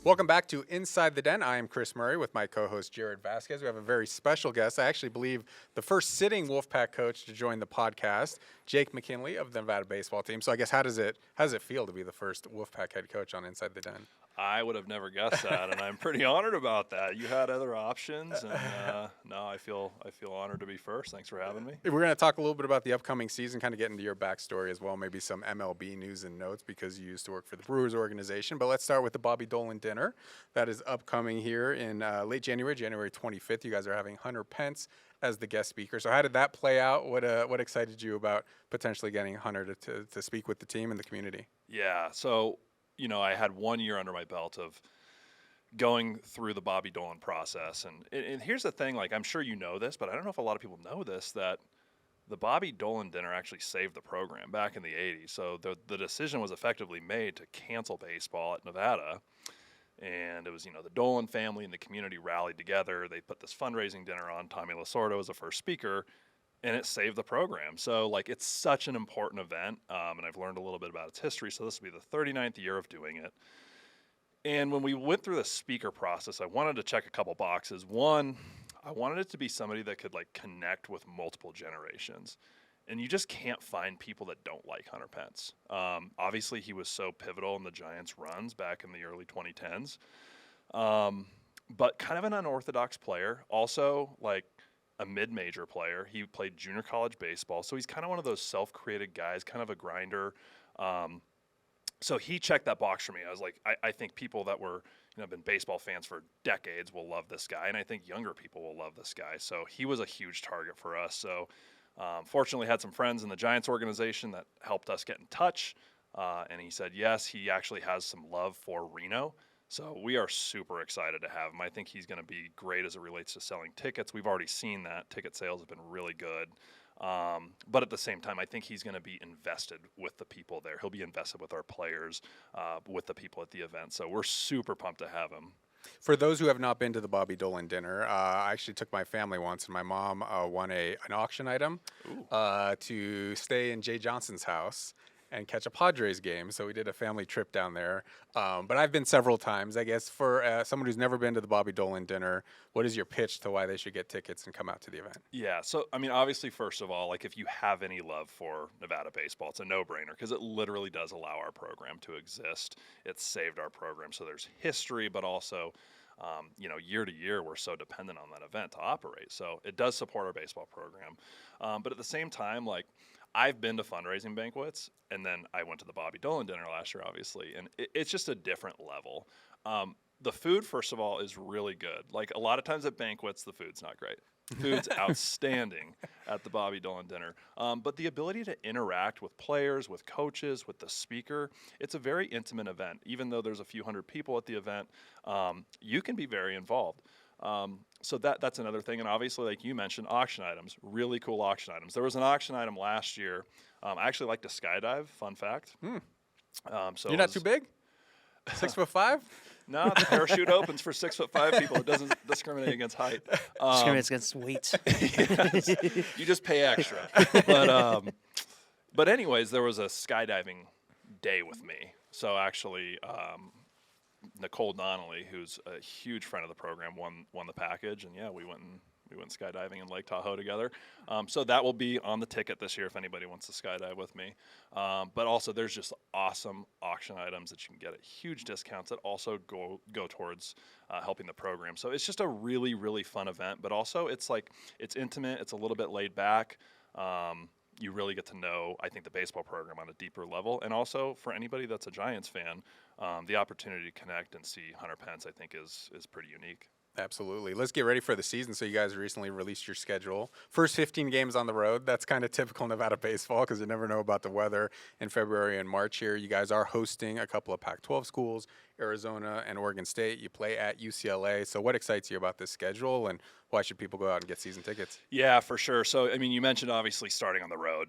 Welcome back to Inside the Den. I am Chris Murray with my co-host Jared Vasquez. We have a very special guest. I actually believe the first sitting Wolfpack coach to join the podcast, Jake McKinley of the Nevada baseball team. So I guess how does it feel to be the first Wolfpack head coach on Inside the Den? I would have never guessed that, and I'm pretty honored about that. You had other options, and no, I feel honored to be first. Thanks for having me. We're going to talk a little bit about the upcoming season, kind of get into your backstory as well, maybe some MLB news and notes because you used to work for the Brewers organization. But let's start with the Bobby Dolan dinner that is upcoming here in late January, January 25th. You guys are having Hunter Pence as the guest speaker. So how did that play out? What excited you about potentially getting Hunter to speak with the team and the community? Yeah, so I had 1 year under my belt of going through the Bobby Dolan process. And here's the thing, I'm sure you know this, but I don't know if a lot of people know this, that the Bobby Dolan dinner actually saved the program back in the 80s. So the decision was effectively made to cancel baseball at Nevada. And it was, the Dolan family and the community rallied together. They put this fundraising dinner on. Tommy Lasorda was the first speaker, and it saved the program. So, it's such an important event, and I've learned a little bit about its history. So this will be the 39th year of doing it. And when we went through the speaker process, I wanted to check a couple boxes. One, I wanted it to be somebody that could, connect with multiple generations. And you just can't find people that don't like Hunter Pence. Obviously, he was so pivotal in the Giants' runs back in the early 2010s. But kind of an unorthodox player. Also, a mid-major player. He played junior college baseball, so he's kind of one of those self-created guys, kind of a grinder. So he checked that box for me. I was like, I think people that were, been baseball fans for decades will love this guy, and I think younger people will love this guy. So he was a huge target for us. So fortunately, had some friends in the Giants organization that helped us get in touch, and he said yes, he actually has some love for Reno. So we are super excited to have him. I think he's going to be great as it relates to selling tickets. We've already seen that. Ticket sales have been really good. But at the same time, I think he's going to be invested with the people there. He'll be invested with our players, with the people at the event. So we're super pumped to have him. For those who have not been to the Bobby Dolan dinner, I actually took my family once, and my mom won an auction item to stay in Jay Johnson's house and catch a Padres game. So we did a family trip down there. But I've been several times. I guess for someone who's never been to the Bobby Dolan dinner, what is your pitch to why they should get tickets and come out to the event? Yeah, so, obviously, first of all, if you have any love for Nevada baseball, it's a no-brainer because it literally does allow our program to exist. It's saved our program. So there's history, but also, year to year, we're so dependent on that event to operate. So it does support our baseball program. But at the same time, I've been to fundraising banquets, and then I went to the Bobby Dolan dinner last year, obviously, and it's just a different level. The food, first of all, is really good. A lot of times at banquets, the food's not great. Food's outstanding at the Bobby Dolan dinner. But the ability to interact with players, with coaches, with the speaker, it's a very intimate event. Even though there's a few hundred people at the event, you can be very involved. So that's another thing. And obviously, like you mentioned, auction items, really cool auction items. There was an auction item last year. I actually like to skydive, fun fact. So you're not too big? 6'5"? No, the parachute opens for 6'5" people. It doesn't discriminate against height. Discriminates against weight. Yes. You just pay extra. But anyways, there was a skydiving day with me. So actually, Nicole Donnelly, who's a huge friend of the program, won the package, and yeah, we went skydiving in Lake Tahoe together. So that will be on the ticket this year if anybody wants to skydive with me. But also, there's just awesome auction items that you can get at huge discounts that also go towards helping the program. So it's just a really, really fun event. But also, it's intimate. It's a little bit laid back. You really get to know, I think, the baseball program on a deeper level. And also, for anybody that's a Giants fan, the opportunity to connect and see Hunter Pence, I think, is pretty unique. Absolutely. Let's get ready for the season. So you guys recently released your schedule. First 15 games on the road. That's kind of typical Nevada baseball because you never know about the weather in February and March here. You guys are hosting a couple of Pac-12 schools, Arizona and Oregon State. You play at UCLA. So what excites you about this schedule, and why should people go out and get season tickets? Yeah, for sure. So, you mentioned obviously starting on the road.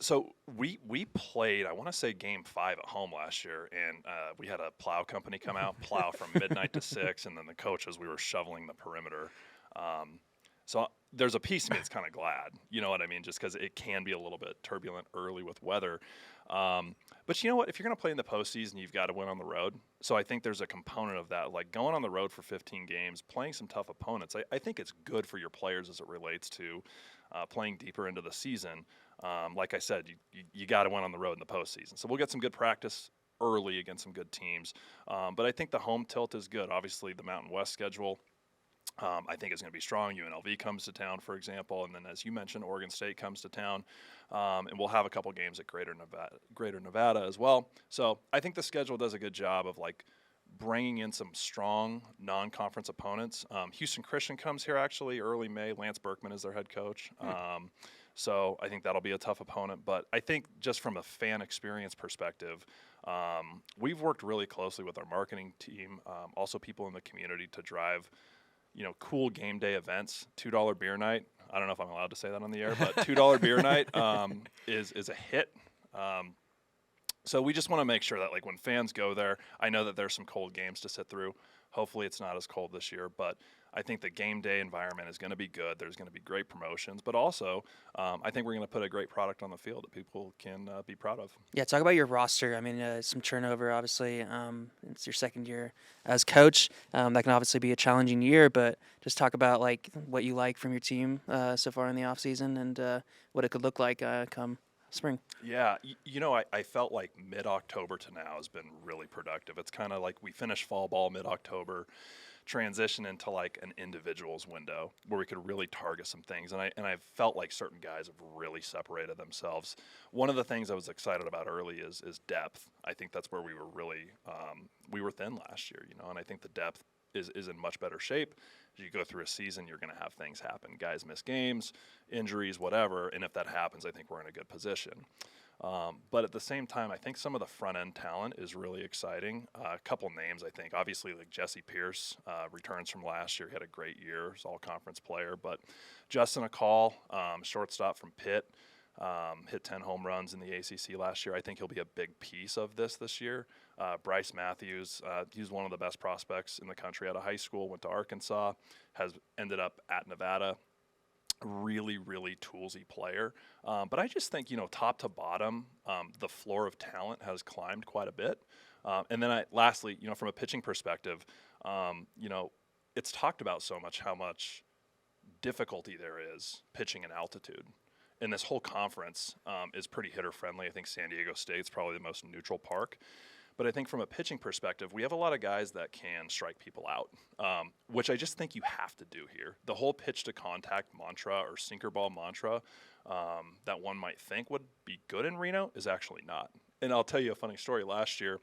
So we played, I want to say, Game 5 at home last year, and we had a plow company come out, plow from midnight to 6, and then the coaches, we were shoveling the perimeter. So there's a piece of me that's kind of glad, you know what I mean, just because it can be a little bit turbulent early with weather. But you know what? If you're going to play in the postseason, you've got to win on the road. So I think there's a component of that, like going on the road for 15 games, playing some tough opponents. I think it's good for your players as it relates to playing deeper into the season. Like I said, you got to win on the road in the postseason. So we'll get some good practice early against some good teams. But I think the home tilt is good. Obviously, the Mountain West schedule, I think is going to be strong. UNLV comes to town, for example, and then as you mentioned, Oregon State comes to town, and we'll have a couple games at Greater Nevada as well. So I think the schedule does a good job of like bringing in some strong non-conference opponents. Houston Christian comes here actually early May. Lance Berkman is their head coach. So I think that'll be a tough opponent. But I think just from a fan experience perspective, we've worked really closely with our marketing team, also people in the community to drive cool game day events. $2 beer night. I don't know if I'm allowed to say that on the air, but $2 beer night is a hit. So we just want to make sure that like when fans go there, I know that there's some cold games to sit through. Hopefully it's not as cold this year, but I think the game day environment is going to be good. There's going to be great promotions, but also I think we're going to put a great product on the field that people can be proud of. Yeah, talk about your roster. I mean, some turnover, obviously. It's your second year as coach. That can obviously be a challenging year, but just talk about like what you like from your team so far in the offseason and what it could look like come spring. Yeah, I felt like mid-October to now has been really productive. It's kind of like we finished fall ball mid-October, transition into like an individuals window where we could really target some things, and I felt like certain guys have really separated themselves. One of the things I was excited about early is depth. I think that's where we were really we were thin last year, and I think the depth is in much better shape. As you go through a season, you're going to have things happen. Guys miss games, injuries, whatever, and if that happens, I think we're in a good position. But at the same time, I think some of the front-end talent is really exciting. A couple names, I think. Obviously, like Jesse Pierce returns from last year. He had a great year. He's all-conference player. But Justin Akal, shortstop from Pitt, hit 10 home runs in the ACC last year. I think he'll be a big piece of this year. Bryce Matthews, he's one of the best prospects in the country out of high school, went to Arkansas, has ended up at Nevada. Really, really toolsy player. But I just think, top to bottom, the floor of talent has climbed quite a bit. And then lastly, from a pitching perspective, it's talked about so much how much difficulty there is pitching in altitude. And this whole conference is pretty hitter-friendly. I think San Diego State's probably the most neutral park. But I think from a pitching perspective, we have a lot of guys that can strike people out, which I just think you have to do here. The whole pitch to contact mantra or sinker ball mantra that one might think would be good in Reno is actually not. And I'll tell you a funny story. Last year,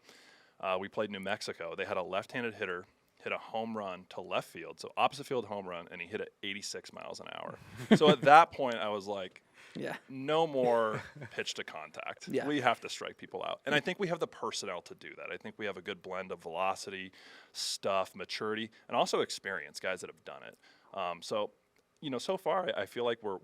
we played New Mexico. They had a left-handed hitter hit a home run to left field, so opposite field home run, and he hit it 86 miles an hour. So at that point, I was like, yeah, no more pitch to contact. Yeah. We have to strike people out. And I think we have the personnel to do that. I think we have a good blend of velocity, stuff, maturity, and also experience, guys that have done it. So far, I feel like we're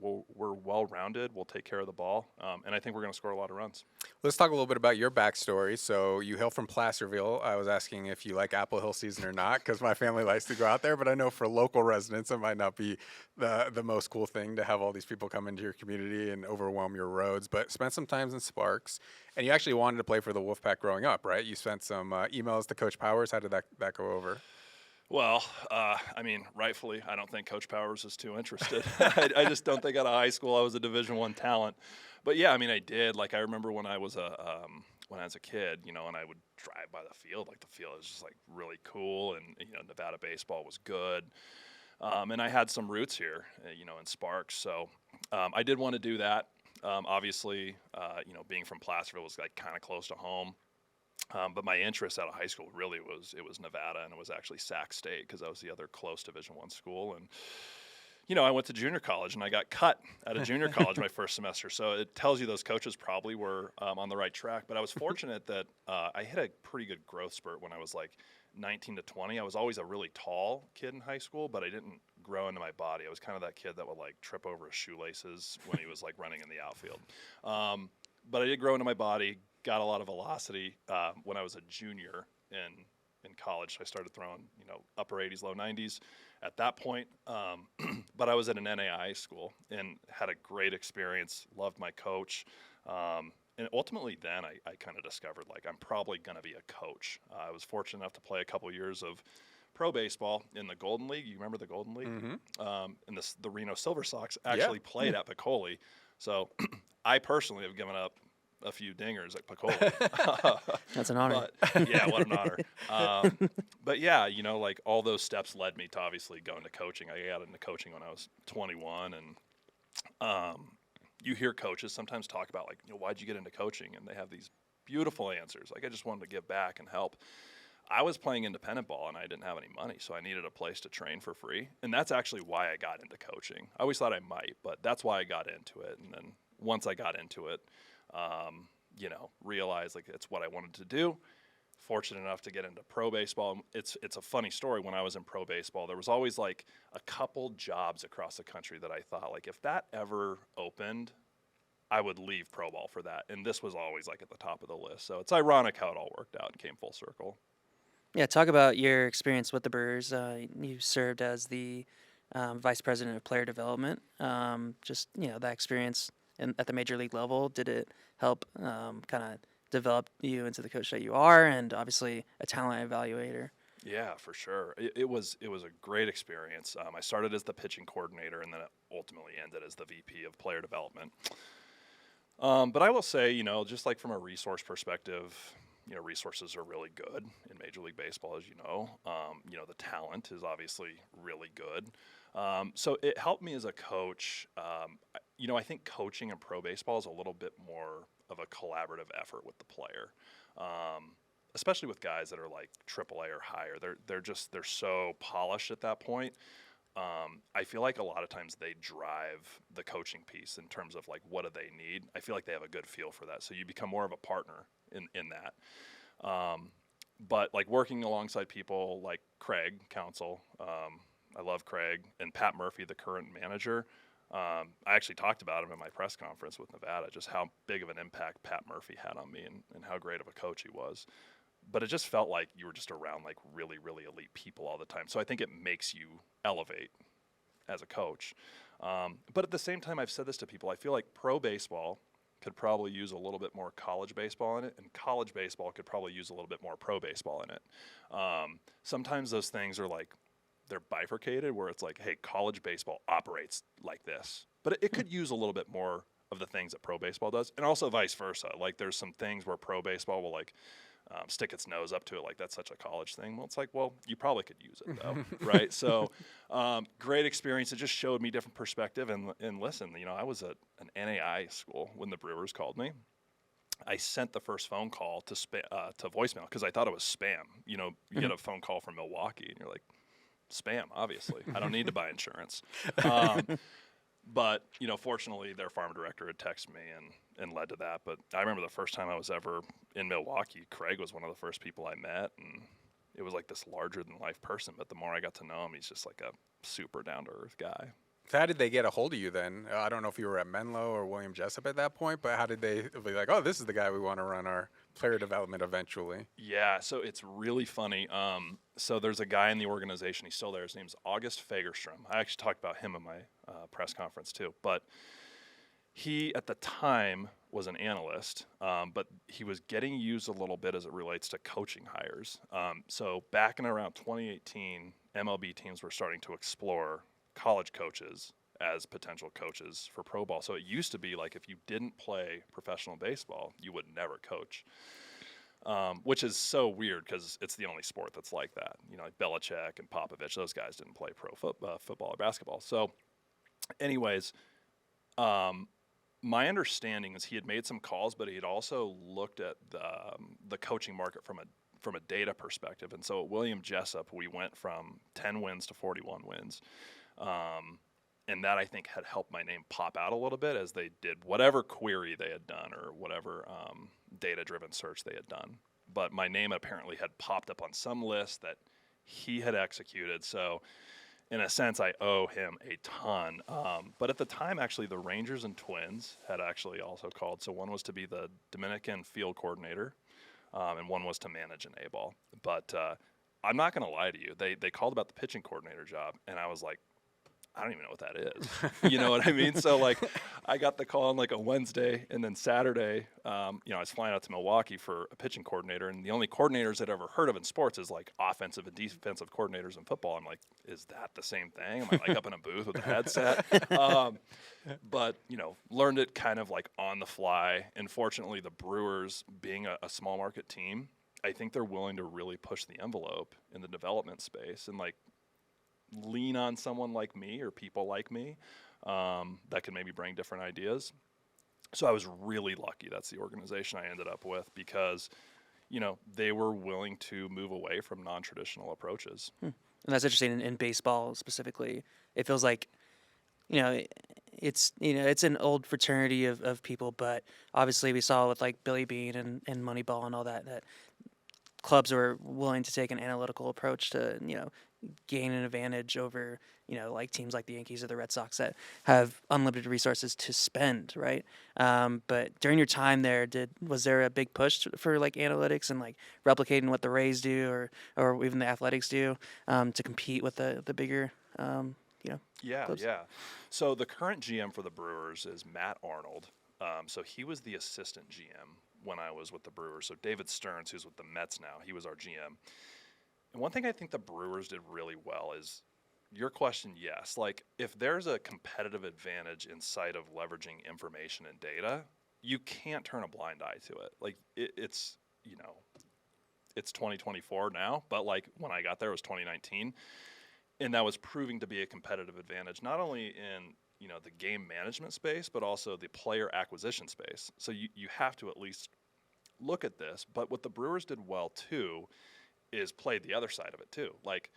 well-rounded. We'll take care of the ball, and I think we're going to score a lot of runs. Let's talk a little bit about your backstory. So you hail from Placerville. I was asking if you like Apple Hill season or not because my family likes to go out there, but I know for local residents it might not be the most cool thing to have all these people come into your community and overwhelm your roads, but spent some time in Sparks, and you actually wanted to play for the Wolfpack growing up, right? You sent some emails to Coach Powers. How did that go over? Well, rightfully, I don't think Coach Powers is too interested. I just don't think out of high school I was a Division I talent. But yeah, I did. Like I remember when I was a kid, and I would drive by the field. Like the field was just like really cool, and Nevada baseball was good. And I had some roots here, in Sparks. So I did want to do that. Obviously, being from Placerville was like kind of close to home. But my interest out of high school really was Nevada, and it was actually Sac State because that was the other close Division I school. And I went to junior college, and I got cut out of junior college my first semester. So it tells you those coaches probably were on the right track. But I was fortunate that I hit a pretty good growth spurt when I was like 19 to 20. I was always a really tall kid in high school, but I didn't grow into my body. I was kind of that kid that would like trip over his shoelaces when he was like running in the outfield. But I did grow into my body. Got a lot of velocity when I was a junior in college. I started throwing, upper 80s, low 90s at that point. But I was at an NAIA school and had a great experience. Loved my coach. and ultimately then I kind of discovered like I'm probably going to be a coach. I was fortunate enough to play a couple years of pro baseball in the Golden League. You remember the Golden League? And the Reno Silver Sox actually played at Piccoli. So I personally have given up a few dingers at Piccoli. That's an honor. But, yeah, what an honor. But yeah, you know, like all those steps led me to obviously going to coaching. I got into coaching when I was 21, and you hear coaches sometimes talk about like, you know, why'd you get into coaching? And they have these beautiful answers. Like, I just wanted to give back and help. I was playing independent ball and I didn't have any money, so I needed a place to train for free. And that's actually why I got into coaching. I always thought I might, but that's why I got into it. And then once I got into it, you know, realized like it's what I wanted to do. Fortunate enough to get into pro baseball. It's a funny story. When I was in pro baseball, there was always like a couple jobs across the country that I thought like if that ever opened, I would leave pro ball for that. And this was always like at the top of the list. So it's ironic how it all worked out and came full circle. Yeah, talk about your experience with the Brewers. You served as the vice president of player development. Just, you know, that experience at the major league level, did it help kind of develop you into the coach that you are, and obviously a talent evaluator? Yeah, for sure. It was a great experience. I started as the pitching coordinator, and then it ultimately ended as the VP of player development. But I will say, you know, just like from a resource perspective, you know, resources are really good in Major League Baseball, as you know. You know, the talent is obviously really good. So it helped me as a coach. You know, I think coaching in pro baseball is a little bit more of a collaborative effort with the player, especially with guys that are like AAA or higher. They're so polished at that point. I feel like a lot of times they drive the coaching piece in terms of like what do they need. I feel like they have a good feel for that. So you become more of a partner in that. But like working alongside people like Craig Counsell, I love Craig, and Pat Murphy, the current manager. I actually talked about him in my press conference with Nevada, just how big of an impact Pat Murphy had on me and how great of a coach he was. But it just felt like you were just around like really, really elite people all the time. So I think it makes you elevate as a coach. But at the same time, I've said this to people, I feel like pro baseball could probably use a little bit more college baseball in it, and college baseball could probably use a little bit more pro baseball in it. Sometimes those things are like, they're bifurcated where it's like, hey, college baseball operates like this. But it could use a little bit more of the things that pro baseball does, and also vice versa. Like there's some things where pro baseball will like stick its nose up to it, like that's such a college thing. Well, it's like, well, you probably could use it though, right? So great experience. It just showed me different perspective. And listen, you know, I was at an NAI school when the Brewers called me. I sent the first phone call to voicemail because I thought it was spam. You know, you get a phone call from Milwaukee and you're like, spam, obviously. I don't need to buy insurance. But, you know, fortunately, their farm director had texted me and led to that. But I remember the first time I was ever in Milwaukee, Craig was one of the first people I met. And it was like this larger-than-life person. But the more I got to know him, he's just like a super down-to-earth guy. So how did they get a hold of you then? I don't know if you were at Menlo or William Jessup at that point, but how did they be like, oh, this is the guy we want to run our player development eventually? Yeah, so it's really funny. So there's a guy in the organization. He's still there. His name's August Fagerstrom. I actually talked about him in my press conference too. But he, at the time, was an analyst, but he was getting used a little bit as it relates to coaching hires. So back in around 2018, MLB teams were starting to explore college coaches as potential coaches for pro ball. So it used to be like if you didn't play professional baseball, you would never coach, which is so weird because it's the only sport that's like that. You know, like Belichick and Popovich, those guys didn't play pro football or basketball. So anyways, my understanding is he had made some calls, but he had also looked at the coaching market from a data perspective. And so at William Jessup, we went from 10 wins to 41 wins. And that, I think, had helped my name pop out a little bit as they did whatever query they had done or whatever data-driven search they had done. But my name apparently had popped up on some list that he had executed. So in a sense, I owe him a ton. But at the time, actually, the Rangers and Twins had actually also called. So one was to be the Dominican field coordinator, and one was to manage an A-ball. But I'm not going to lie to you. They called about the pitching coordinator job, and I was like, I don't even know what that is. You know what I mean? So, like, I got the call on, like, a Wednesday, and then Saturday, I was flying out to Milwaukee for a pitching coordinator, and the only coordinators I'd ever heard of in sports is, like, offensive and defensive coordinators in football. I'm like, is that the same thing? Am I, like, up in a booth with a headset? But, learned it kind of, like, on the fly. And fortunately, the Brewers, being a small market team, I think they're willing to really push the envelope in the development space and, like, lean on someone like me or people like me that can maybe bring different ideas. So I was really lucky that's the organization I ended up with because, they were willing to move away from non-traditional approaches. And that's interesting in baseball specifically. It feels like, it's an old fraternity of people, but obviously we saw with like Billy Beane and Moneyball and all that clubs were willing to take an analytical approach to, gain an advantage over, like teams like the Yankees or the Red Sox that have unlimited resources to spend, right? But during your time there, was there a big push for like analytics and like replicating what the Rays do or even the Athletics do to compete with the bigger, Yeah, clubs? yeah. So the current GM for the Brewers is Matt Arnold. So he was the assistant GM when I was with the Brewers. So David Stearns, who's with the Mets now, he was our GM. And one thing I think the Brewers did really well is your question, yes. Like, if there's a competitive advantage inside of leveraging information and data, you can't turn a blind eye to it. Like, it's 2024 now, but, like, when I got there, it was 2019. And that was proving to be a competitive advantage, not only in, the game management space, but also the player acquisition space. So you have to at least look at this. But what the Brewers did well, too, is played the other side of it too. Like,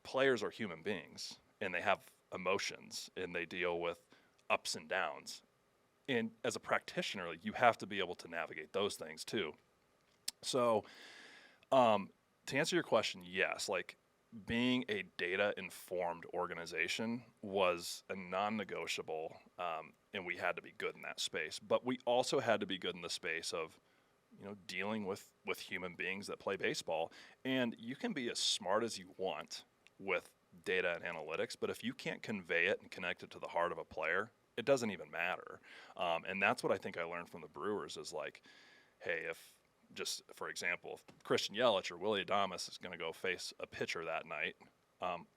players are human beings and they have emotions and they deal with ups and downs. And as a practitioner, you have to be able to navigate those things too. So, to answer your question, yes, like being a data informed organization was a non-negotiable, and we had to be good in that space. But we also had to be good in the space of dealing with human beings that play baseball. And you can be as smart as you want with data and analytics, but if you can't convey it and connect it to the heart of a player, it doesn't even matter. And that's what I think I learned from the Brewers is like, hey, if just for example, if Christian Yelich or Willie Adames is going to go face a pitcher that night,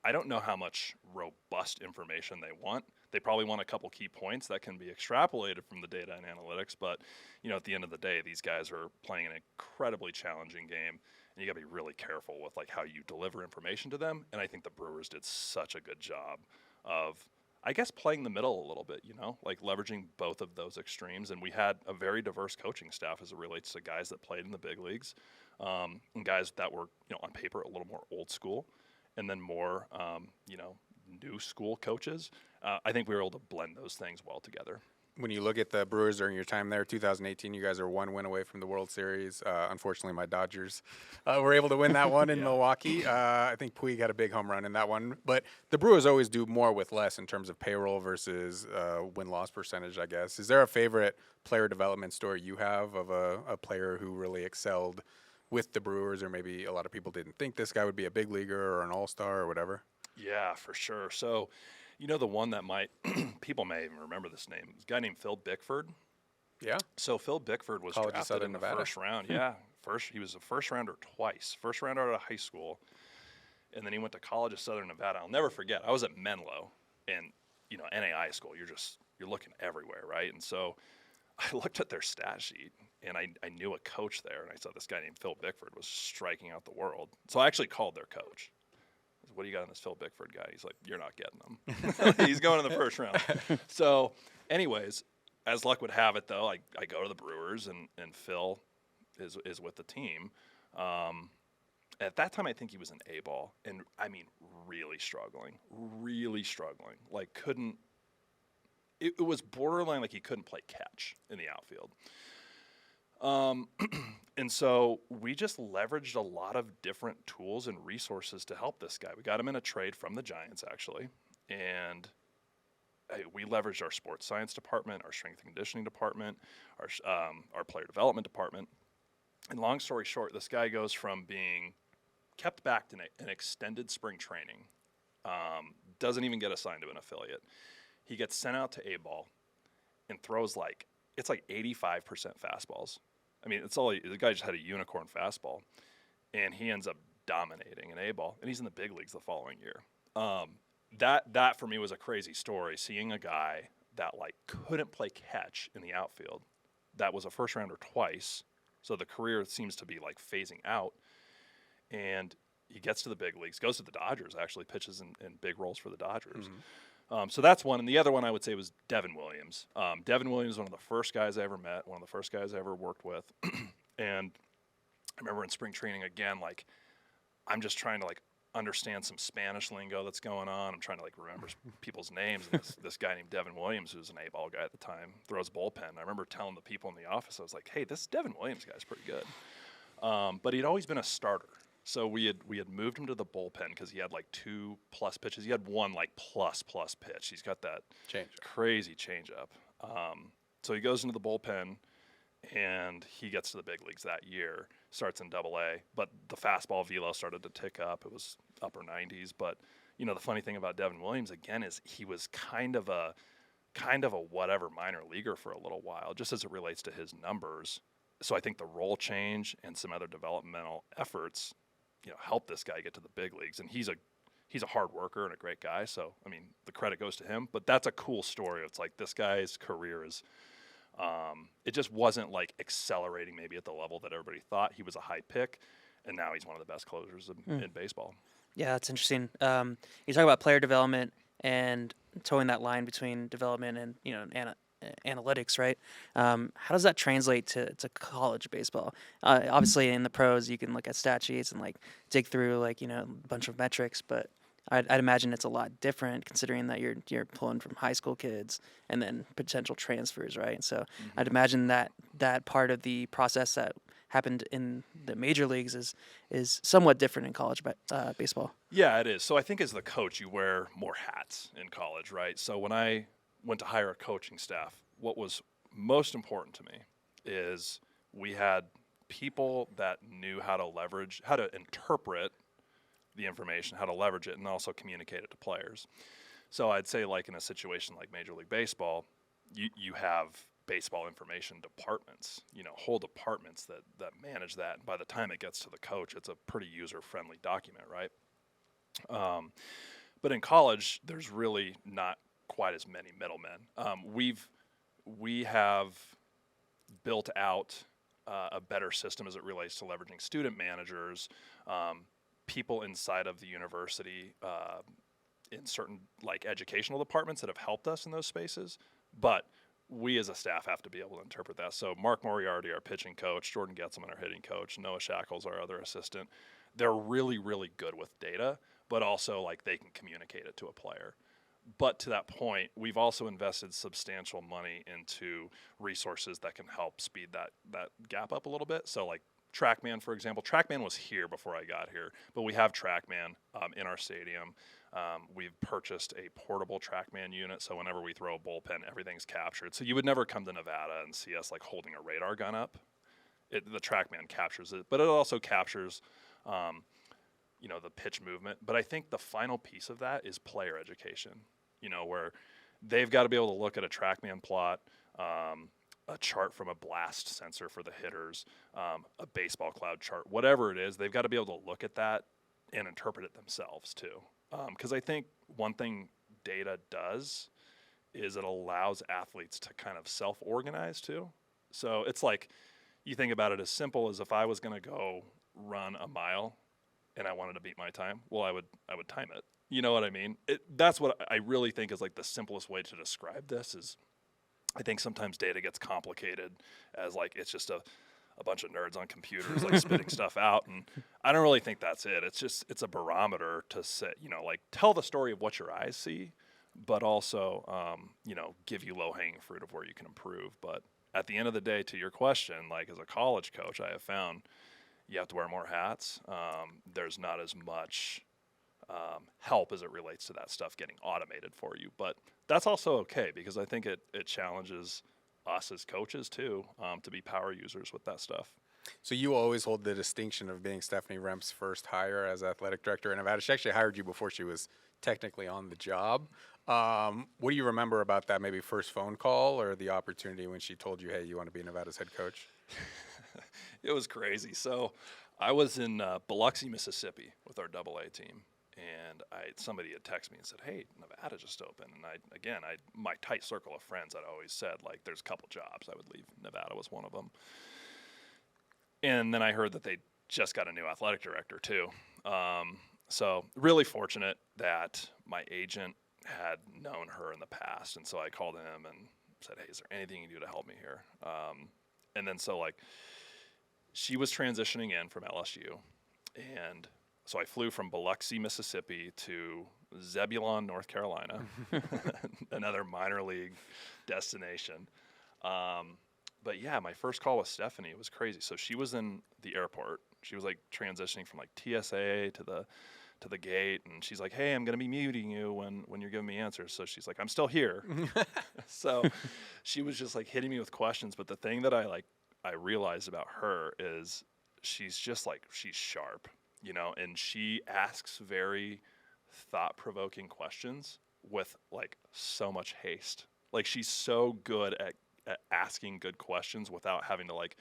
I don't know how much robust information they want. They probably want a couple key points that can be extrapolated from the data and analytics, but at the end of the day, these guys are playing an incredibly challenging game, and you got to be really careful with like how you deliver information to them. And I think the Brewers did such a good job of, I guess, playing the middle a little bit, like leveraging both of those extremes. And we had a very diverse coaching staff as it relates to guys that played in the big leagues, and guys that were on paper a little more old school, and then more new school coaches. I think we were able to blend those things well together. When you look at the Brewers during your time there, 2018, you guys are one win away from the World Series. Unfortunately, my Dodgers were able to win that one in Milwaukee. I think Puig had a big home run in that one. But the Brewers always do more with less in terms of payroll versus win-loss percentage, I guess. Is there a favorite player development story you have of a player who really excelled with the Brewers, or maybe a lot of people didn't think this guy would be a big leaguer or an all-star or whatever? Yeah, for sure. So, the one that people may even remember this name, is a guy named Phil Bickford. Yeah. So Phil Bickford was College of drafted Southern in the Nevada. first round. Yeah, he was a first rounder twice. First rounder out of high school, and then he went to College of Southern Nevada. I'll never forget. I was at Menlo, and NAI school. You're looking everywhere, right? And so I looked at their stat sheet, and I knew a coach there, and I saw this guy named Phil Bickford was striking out the world. So I actually called their coach. What do you got on this Phil Bickford guy? He's like, you're not getting him. He's going in the first round. So, anyways, as luck would have it, though, I go to the Brewers, and Phil is with the team. At that time, I think he was an A-ball, and, I mean, really struggling. Like, it was borderline like he couldn't play catch in the outfield. And so we just leveraged a lot of different tools and resources to help this guy. We got him in a trade from the Giants, actually, and we leveraged our sports science department, our strength and conditioning department, our player development department. And long story short, this guy goes from being kept back to an extended spring training, doesn't even get assigned to an affiliate. He gets sent out to A-ball and throws it's like 85% fastballs. I mean, the guy just had a unicorn fastball, and he ends up dominating an A-ball, and he's in the big leagues the following year. That for me was a crazy story, seeing a guy that couldn't play catch in the outfield, that was a first rounder twice, so the career seems to be phasing out, and he gets to the big leagues, goes to the Dodgers, actually pitches in big roles for the Dodgers. So that's one. And the other one I would say was Devin Williams. Devin Williams is one of the first guys I ever met, one of the first guys I ever worked with. And I remember in spring training, again, I'm just trying to understand some Spanish lingo that's going on. I'm trying to remember people's names. And this guy named Devin Williams, who was an A-ball guy at the time, throws bullpen. I remember telling the people in the office, I was like, hey, this Devin Williams guy's pretty good. But he'd always been a starter. So we had moved him to the bullpen because he had 2+ pitches. He had one plus pitch. He's got that crazy changeup. So he goes into the bullpen, and he gets to the big leagues that year. Starts in Double-A, but the fastball velo started to tick up. It was upper 90s. But the funny thing about Devin Williams again is he was kind of a whatever minor leaguer for a little while, just as it relates to his numbers. So I think the role change and some other developmental efforts help this guy get to the big leagues. And he's a hard worker and a great guy. So, I mean, the credit goes to him. But that's a cool story. It's this guy's career is it just wasn't accelerating maybe at the level that everybody thought. He was a high pick, and now he's one of the best closers in baseball. Yeah, that's interesting. You talk about player development and towing that line between development and analytics, right? How does that translate to college baseball? Obviously, in the pros, you can look at stat sheets and dig through a bunch of metrics, but I'd imagine it's a lot different considering that you're pulling from high school kids and then potential transfers, right? So I'd imagine that part of the process that happened in the major leagues is somewhat different in college baseball. Yeah, it is. So I think as the coach, you wear more hats in college, right? So when I went to hire a coaching staff, what was most important to me is we had people that knew how to interpret the information, how to leverage it, and also communicate it to players. So I'd say in a situation like Major League Baseball, you have baseball information departments, whole departments that manage that. And by the time it gets to the coach, it's a pretty user-friendly document, right? But in college, there's really not quite as many middlemen. We have built out a better system as it relates to leveraging student managers, people inside of the university in certain educational departments that have helped us in those spaces. But we as a staff have to be able to interpret that. So Mark Moriarty, our pitching coach, Jordan Getzelman, our hitting coach, Noah Shackles, our other assistant, they're really, really good with data, but also they can communicate it to a player. But to that point, we've also invested substantial money into resources that can help speed that gap up a little bit. So TrackMan, for example. TrackMan was here before I got here, but we have TrackMan in our stadium. We've purchased a portable TrackMan unit, so whenever we throw a bullpen, everything's captured. So you would never come to Nevada and see us holding a radar gun up. The TrackMan captures it, but it also captures the pitch movement. But I think the final piece of that is player education, where they've got to be able to look at a TrackMan plot, a chart from a blast sensor for the hitters, a baseball cloud chart, whatever it is, they've got to be able to look at that and interpret it themselves too. Because I think one thing data does is it allows athletes to kind of self-organize too. So it's you think about it as simple as if I was going to go run a mile and I wanted to beat my time, well, I would time it. You know what I mean? That's what I really think is the simplest way to describe this is I think sometimes data gets complicated as it's just a bunch of nerds on computers spitting stuff out, and I don't really think that's it. It's a barometer to say, tell the story of what your eyes see, but also give you low-hanging fruit of where you can improve. But at the end of the day, to your question, as a college coach, I have found you have to wear more hats. There's not as much help as it relates to that stuff getting automated for you, but that's also okay because I think it challenges us as coaches too to be power users with that stuff. So you always hold the distinction of being Stephanie Remp's first hire as athletic director in Nevada. She actually hired you before she was technically on the job. What do you remember about that maybe first phone call or the opportunity when she told you, hey, you want to be Nevada's head coach? It was crazy. So I was in Biloxi, Mississippi with our AA team. And somebody had texted me and said, hey, Nevada just opened. And my tight circle of friends, I'd always said, like, there's a couple jobs I would leave. Nevada was one of them. And then I heard that they just got a new athletic director too. So really fortunate that my agent had known her in the past. And so I called him and said, hey, is there anything you can do to help me here? And then so like she was transitioning in from LSU, and so I flew from Biloxi, Mississippi to Zebulon, North Carolina, another minor league destination. But yeah, my first call with Stephanie, it was crazy. So she was in the airport. She was like transitioning from like TSA to the gate, and she's like, hey, I'm going to be muting you when you're giving me answers. So she's like, I'm still here. So she was just like hitting me with questions. But the thing that I realized about her is she's sharp, and she asks very thought-provoking questions with like so much haste. Like she's so good at asking good questions without having to like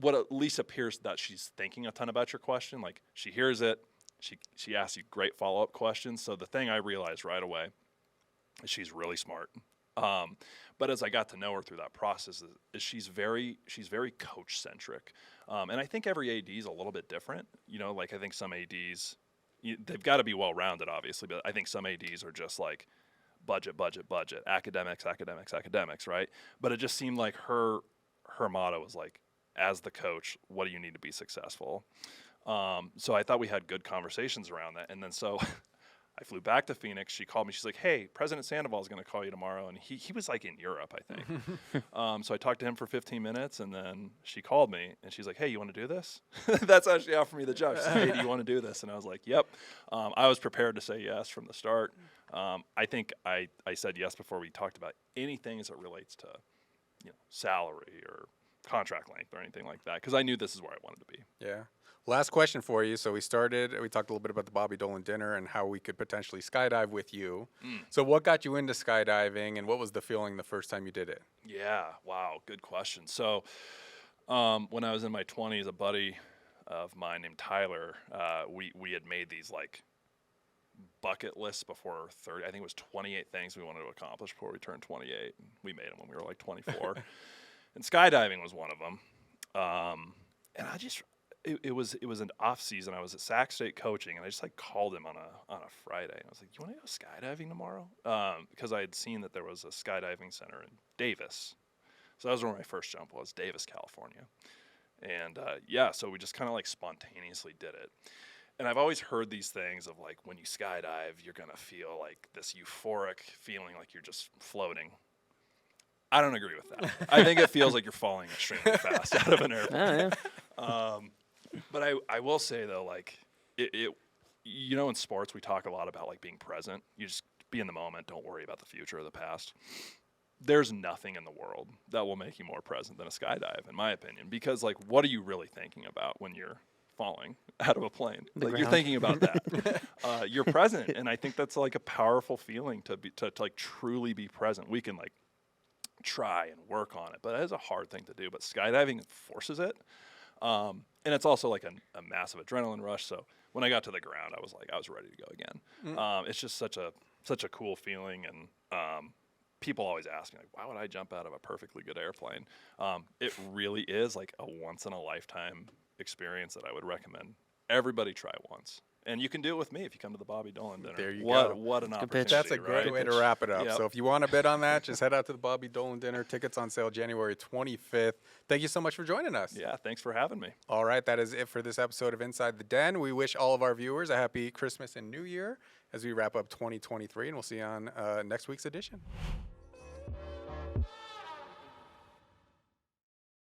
what at least appears that she's thinking a ton about your question. Like she hears it, she asks you great follow-up questions. So the thing I realized right away is she's really smart. But as I got to know her through that process, is she's very coach-centric. And I think every AD is a little bit different. Like I think some ADs, they've got to be well-rounded, obviously, but I think some ADs are just like budget, academics, right? But it just seemed like her motto was like, as the coach, what do you need to be successful? So I thought we had good conversations around that. And then so I flew back to Phoenix. She called me. She's like, hey, President Sandoval is going to call you tomorrow. And he was like in Europe, I think. So I talked to him for 15 minutes, and then she called me, and she's like, hey, you want to do this? That's how she offered me the job. She said, hey, do you want to do this? And I was like, yep. I was prepared to say yes from the start. I think I said yes before we talked about anything as it relates to salary or contract length or anything like that, because I knew this is where I wanted to be. Yeah. Last question for you. So we talked a little bit about the Bobby Dolan dinner and how we could potentially skydive with you. So what got you into skydiving, and what was the feeling the first time you did it? Yeah, wow, good question. So when I was in my 20s, a buddy of mine named Tyler, we had made these like bucket lists before 30. I think it was 28 things we wanted to accomplish before we turned 28. We made them when we were like 24. And skydiving was one of them. And it was an off season. I was at Sac State coaching, and I just like called him on a Friday. And I was like, "You want to go skydiving tomorrow?" Because I had seen that there was a skydiving center in Davis. So that was where my first jump was, Davis, California. And so we just kind of like spontaneously did it. And I've always heard these things of like when you skydive, you're gonna feel like this euphoric feeling like you're just floating. I don't agree with that. I think it feels like you're falling extremely fast out of an airplane. Oh, yeah. But I will say though, like it in sports we talk a lot about like being present. You just be in the moment. Don't worry about the future or the past. There's nothing in the world that will make you more present than a skydive, in my opinion. Because like, what are you really thinking about when you're falling out of a plane? Like you're thinking about that. You're present, and I think that's like a powerful feeling to like truly be present. We can like try and work on it, but it is a hard thing to do. But skydiving forces it. And it's also like a massive adrenaline rush. So when I got to the ground, I was ready to go again. It's just such a cool feeling. And people always ask me, like, why would I jump out of a perfectly good airplane? It really is like a once in a lifetime experience that I would recommend everybody try once. And you can do it with me if you come to the Bobby Dolan dinner. There you go. What an opportunity. That's a great way to wrap it up. Yep. So if you want to bid on that, just head out to the Bobby Dolan dinner. Tickets on sale January 25th. Thank you so much for joining us. Yeah, thanks for having me. All right, that is it for this episode of Inside the Den. We wish all of our viewers a happy Christmas and New Year as we wrap up 2023, and we'll see you on next week's edition.